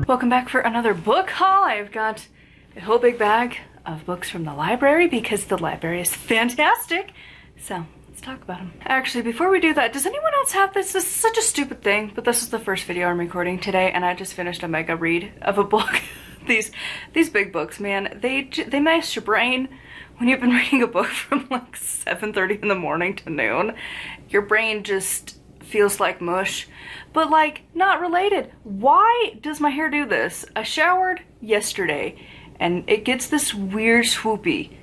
Welcome back for another book haul. I've got a whole big bag of books from the library because the library is fantastic. So let's talk about them. Actually, before we do that, does anyone else have this? This is such a stupid thing, but this is the first video I'm recording today, and I just finished a mega read of a book. These big books, man, they mess your brain. When you've been reading a book from like 7:30 in the morning to noon, your brain just feels like mush. But like, not related. Why does my hair do this? I showered yesterday and it gets this weird swoopy.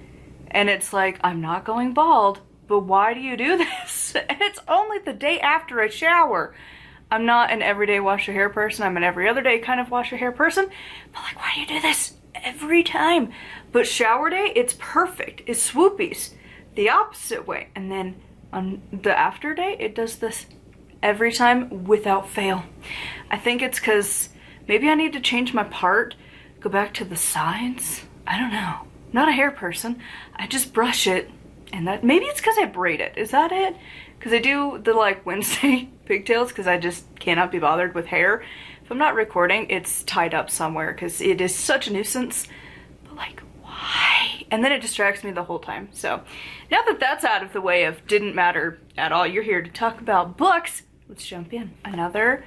And it's like, I'm not going bald, but why do you do this? And it's only the day after I shower. I'm not an everyday wash your hair person. I'm an every other day kind of wash your hair person. But like, why do you do this every time? But shower day, it's perfect. It swoopies the opposite way. And then on the after day, it does this every time without fail. I think it's because maybe I need to change my part, go back to the sides. I don't know. I'm not a hair person. I just brush it, and that maybe it's because I braid it. Is that it? Because I do the like Wednesday pigtails because I just cannot be bothered with hair. If I'm not recording, it's tied up somewhere because it is such a nuisance. But like, why? And then it distracts me the whole time. So now that that's out of the way of didn't matter at all, you're here to talk about books. Let's jump in. Another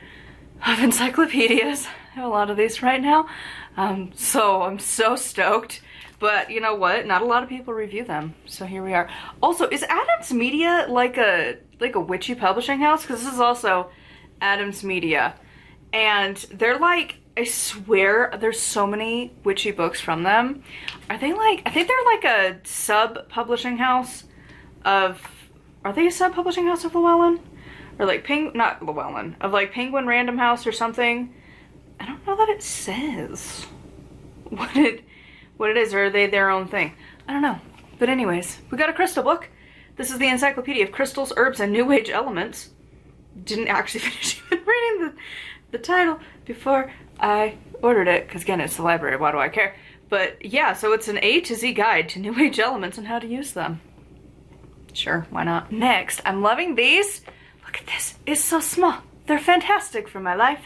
of Encyclopedias. I have a lot of these right now. So I'm so stoked. But you know what? Not a lot of people review them. So here we are. Also, is Adams Media like a witchy publishing house? Because this is also Adams Media. And they're like, I swear there's so many witchy books from them. Are they like, I think they're like a sub-publishing house of, are they a sub-publishing house of Llewellyn? Or like not Llewellyn, of like Penguin Random House or something. I don't know that it says what it is, or are they their own thing? I don't know. But anyways, we got a crystal book. This is the Encyclopedia of Crystals, Herbs, and New Age Elements. Didn't actually finish even reading the title before I ordered it, because again, it's the library, why do I care? But yeah, so it's an A to Z guide to New Age elements and how to use them. Sure, why not? Next, I'm loving these. Look at this, it's so small. They're fantastic for my life.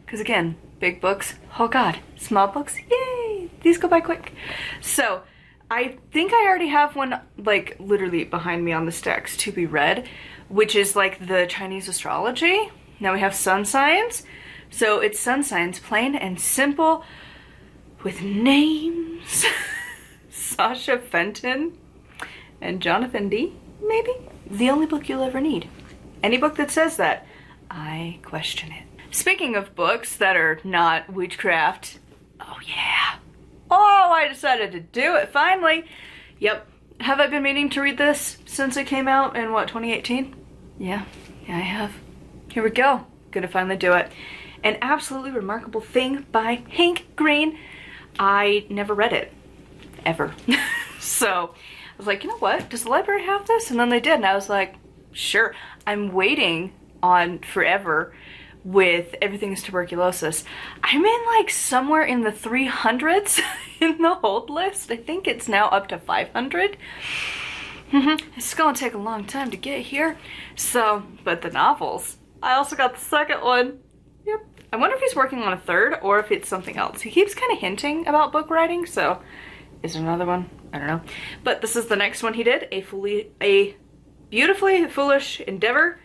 Because again, big books, oh god. Small books, yay! These go by quick. So, I think I already have one, like, literally behind me on the stacks to be read, which is like the Chinese astrology. Now we have sun signs. So it's sun signs, plain and simple, with names. Sasha Fenton and Jonathan D, maybe? The only book you'll ever need. Any book that says that, I question it. Speaking of books that are not witchcraft, oh yeah. Oh, I decided to do it, finally. Yep. Have I been meaning to read this since it came out in, what, 2018? Yeah, I have. Here we go. Gonna finally do it. An Absolutely Remarkable Thing by Hank Green. I never read it. Ever. So, I was like, you know what? Does the library have this? And then they did, and I was like, sure. I'm waiting on forever with Everything's Tuberculosis. I'm in like somewhere in the 300s in the hold list. I think it's now up to 500. It's gonna take a long time to get here. So, but the novels, I also got the second one. Yep. I wonder if he's working on a third or if it's something else. He keeps kind of hinting about book writing, so is there another one? I don't know. But this is the next one he did, a Beautifully Foolish Endeavor,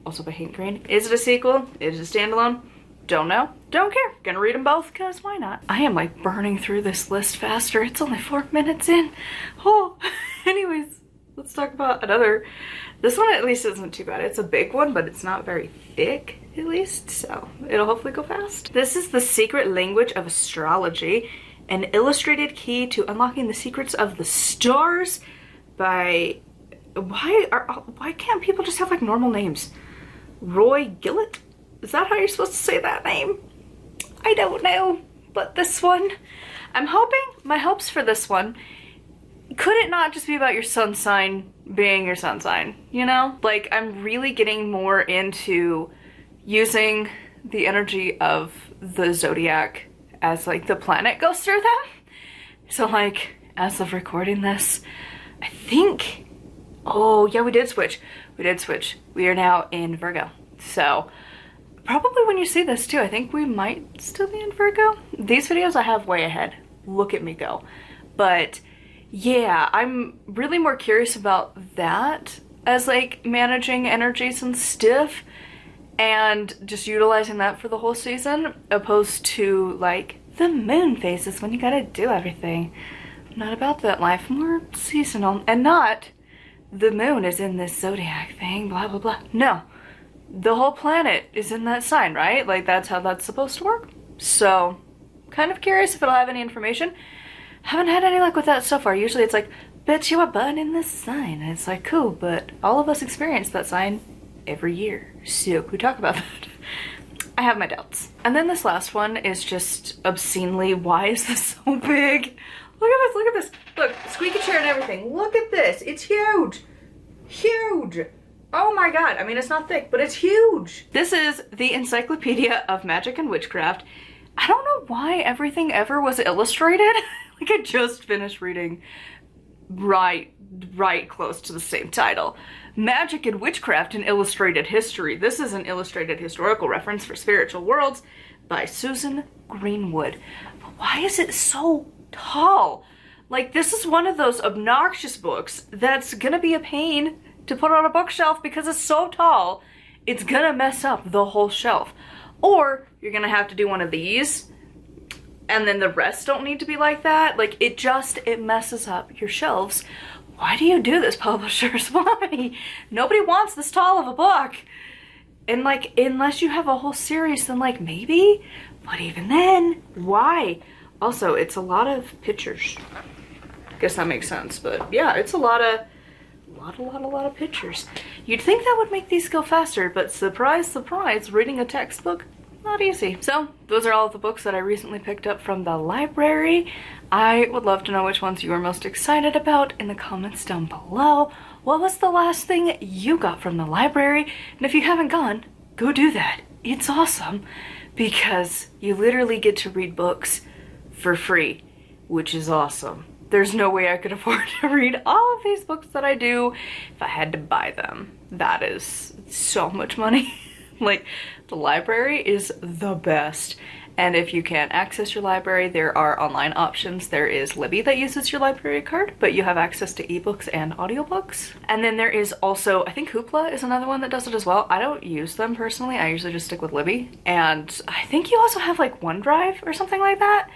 also by Hank Green. Is it a sequel? Is it a standalone? Don't know. Don't care. Gonna read them both, because why not? I am like burning through this list faster. It's only 4 minutes in. Oh, anyways, let's talk about another. This one at least isn't too bad. It's a big one, but it's not very thick, at least, so it'll hopefully go fast. This is The Secret Language of Astrology, an illustrated key to unlocking the secrets of the stars by, why can't people just have like normal names? Roy Gillett? Is that how you're supposed to say that name? I don't know, but this one, I'm hoping, my hopes for this one, could it not just be about your sun sign being your sun sign, you know? Like, I'm really getting more into using the energy of the zodiac as like the planet goes through them. So like, as of recording this, I think, oh yeah, we did switch. We are now in Virgo. So probably when you see this too, I think we might still be in Virgo. These videos I have way ahead. Look at me go. But yeah, I'm really more curious about that as like managing energies and stuff and just utilizing that for the whole season, opposed to like the moon phases when you gotta do everything. Not about that life, more seasonal, and not the moon is in this zodiac thing, blah blah blah. No, the whole planet is in that sign, right? Like that's how that's supposed to work. So kind of curious if it'll have any information. Haven't had any luck with that so far. Usually it's like, bet you were born in this sign, and it's like, cool, but all of us experience that sign every year, so we talk about that. I have my doubts. And then this last one is just obscenely, why is this so big? Look at this, look at this. Look, squeaky chair and everything. Look at this, it's huge. Huge. Oh my god, I mean it's not thick, but it's huge. This is the Encyclopedia of Magic and Witchcraft. I don't know why everything ever was illustrated. Like I just finished reading right close to the same title. Magic and Witchcraft in Illustrated History. This is an illustrated historical reference for spiritual worlds by Susan Greenwood. But why is it so tall? Like this is one of those obnoxious books that's gonna be a pain to put on a bookshelf because it's so tall, it's gonna mess up the whole shelf. Or you're gonna have to do one of these and then the rest don't need to be like that. Like it messes up your shelves. Why do you do this, publishers? Why? Nobody wants this tall of a book. And like, unless you have a whole series, then like maybe, but even then, why? Also, it's a lot of pictures. Guess that makes sense, but yeah, it's a lot of pictures. You'd think that would make these go faster, but surprise, surprise, reading a textbook, not easy. So those are all of the books that I recently picked up from the library. I would love to know which ones you are most excited about in the comments down below. What was the last thing you got from the library? And if you haven't gone, go do that. It's awesome because you literally get to read books for free, which is awesome. There's no way I could afford to read all of these books that I do if I had to buy them. That is so much money. Like, the library is the best. And if you can't access your library, there are online options. There is Libby that uses your library card, but you have access to ebooks and audiobooks. And then there is also, I think Hoopla is another one that does it as well. I don't use them personally. I usually just stick with Libby. And I think you also have like OneDrive or something like that.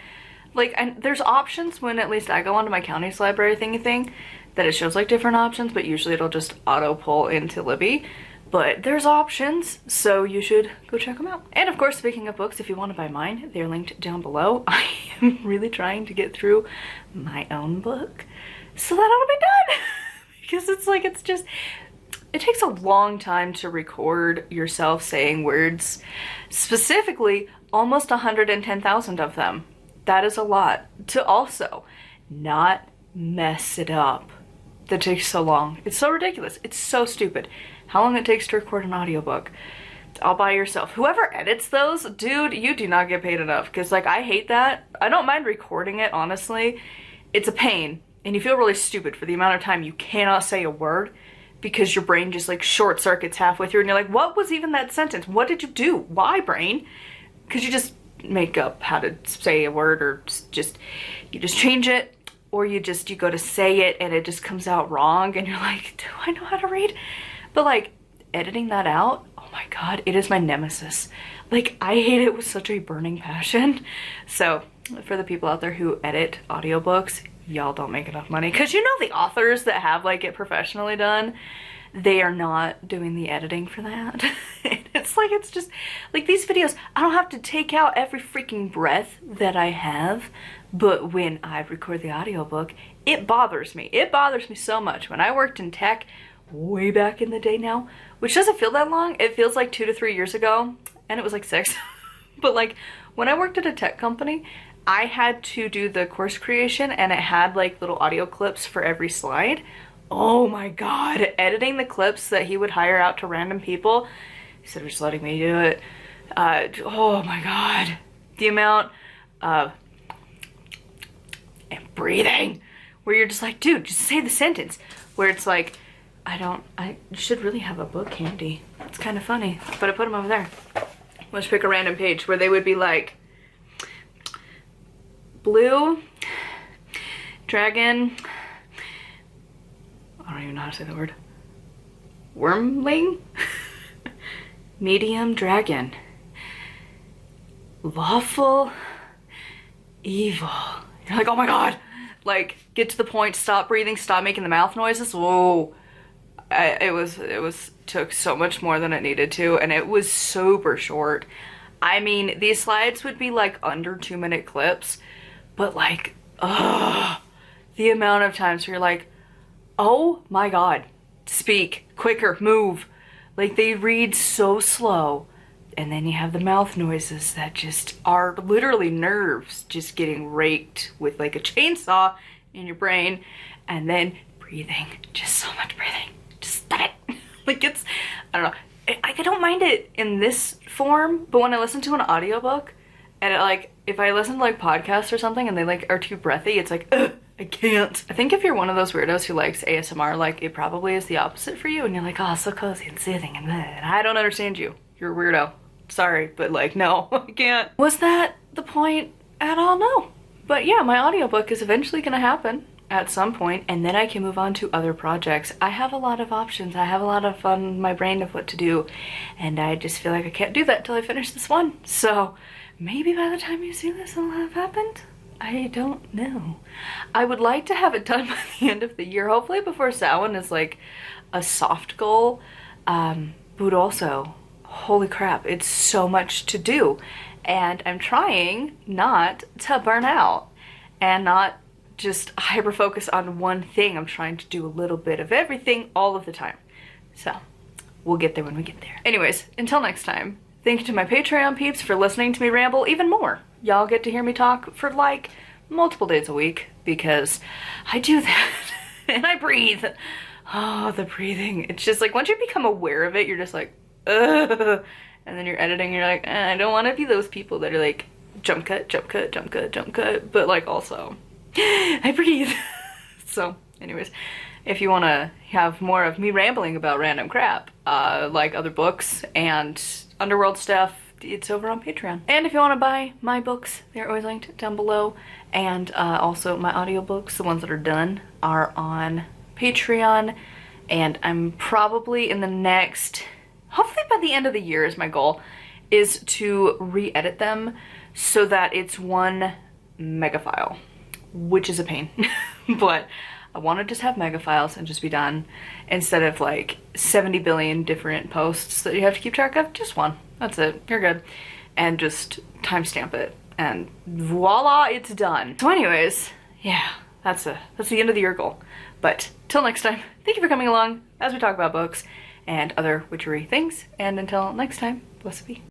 Like, and there's options when at least I go onto my county's library thingy thing that it shows like different options, but usually it'll just auto pull into Libby. But there's options, so you should go check them out. And of course, speaking of books, if you want to buy mine, they're linked down below. I am really trying to get through my own book so that it'll be done. Because it's like, it takes a long time to record yourself saying words. Specifically, almost 110,000 of them. That is a lot. To also not mess it up. That takes so long. It's so ridiculous. It's so stupid. How long it takes to record an audiobook. It's all by yourself. Whoever edits those, dude, you do not get paid enough. Because, like, I hate that. I don't mind recording it, honestly. It's a pain. And you feel really stupid for the amount of time you cannot say a word. Because your brain just, like, short circuits halfway through. And you're like, what was even that sentence? What did you do? Why, brain? Because you just make up how to say a word. Or you just change it. Or you go to say it and it just comes out wrong. And you're like, do I know how to read? But like, editing that out, oh my god, it is my nemesis. Like, I hate it with such a burning passion. So, for the people out there who edit audiobooks, y'all don't make enough money. Because you know the authors that have like it professionally done, they are not doing the editing for that. It's like, it's just, like these videos, I don't have to take out every freaking breath that I have. But when I record the audiobook, it bothers me. It bothers me so much. When I worked in tech, way back in the day now, which doesn't feel that long. It feels like 2 to 3 years ago, and it was like 6. But like, when I worked at a tech company, I had to do the course creation, and it had like little audio clips for every slide. Oh my god, editing the clips that he would hire out to random people instead of just letting me do it. Oh my god, the amount of and breathing where you're just like, dude, just say the sentence. Where it's like, I should really have a book handy. It's kind of funny, but I put them over there. let's pick a random page where they would be like, blue, dragon, I don't even know how to say the word, wormling, medium dragon, lawful, evil. You're like, oh my god, like, get to the point, stop breathing, stop making the mouth noises. Whoa. It took so much more than it needed to, and it was super short. I mean, these slides would be like under 2-minute clips, but like, the amount of times where you're like, oh my god, speak, quicker, move. Like, they read so slow, and then you have the mouth noises that just are literally nerves just getting raked with like a chainsaw in your brain, and then breathing, just so much breathing. Just stop it. Like, it's, I don't know. I don't mind it in this form, but when I listen to an audiobook, and it, like, if I listen to like podcasts or something and they like are too breathy, it's like, ugh, I can't. I think if you're one of those weirdos who likes ASMR, like, it probably is the opposite for you, and you're like, oh, so cozy and soothing and blah, and I don't understand you. You're a weirdo. Sorry, but like, no, I can't. Was that the point at all? No. But yeah, my audiobook is eventually gonna happen at some point, and then I can move on to other projects. I have a lot of options. I have a lot of fun in my brain of what to do, and I just feel like I can't do that till I finish this one. So maybe by the time you see this, it'll have happened. I don't know. I would like to have it done by the end of the year, hopefully before Samhain is like a soft goal, but also, holy crap, it's so much to do, and I'm trying not to burn out and not just hyper focus on one thing. I'm trying to do a little bit of everything all of the time. So we'll get there when we get there. Anyways, until next time, thank you to my Patreon peeps for listening to me ramble even more. Y'all get to hear me talk for like multiple days a week because I do that and I breathe. Oh, the breathing. It's just like, once you become aware of it, you're just like, ugh. And then you're editing, you're like, I don't want to be those people that are like, jump cut, jump cut, jump cut, jump cut, but like also, I breathe. So anyways, if you want to have more of me rambling about random crap, like other books and underworld stuff, it's over on Patreon. And if you want to buy my books, they're always linked down below. And also my audiobooks, the ones that are done, are on Patreon. And I'm probably in the next, hopefully by the end of the year is my goal, is to re-edit them so that it's one mega file, which is a pain. But I want to just have mega files and just be done, instead of like 70 billion different posts that you have to keep track of. Just one, that's it, you're good. And just timestamp it and voila, it's done. So anyways, yeah, that's the end of the year goal. But till next time, thank you for coming along as we talk about books and other witchery things, and until next time, blessed be.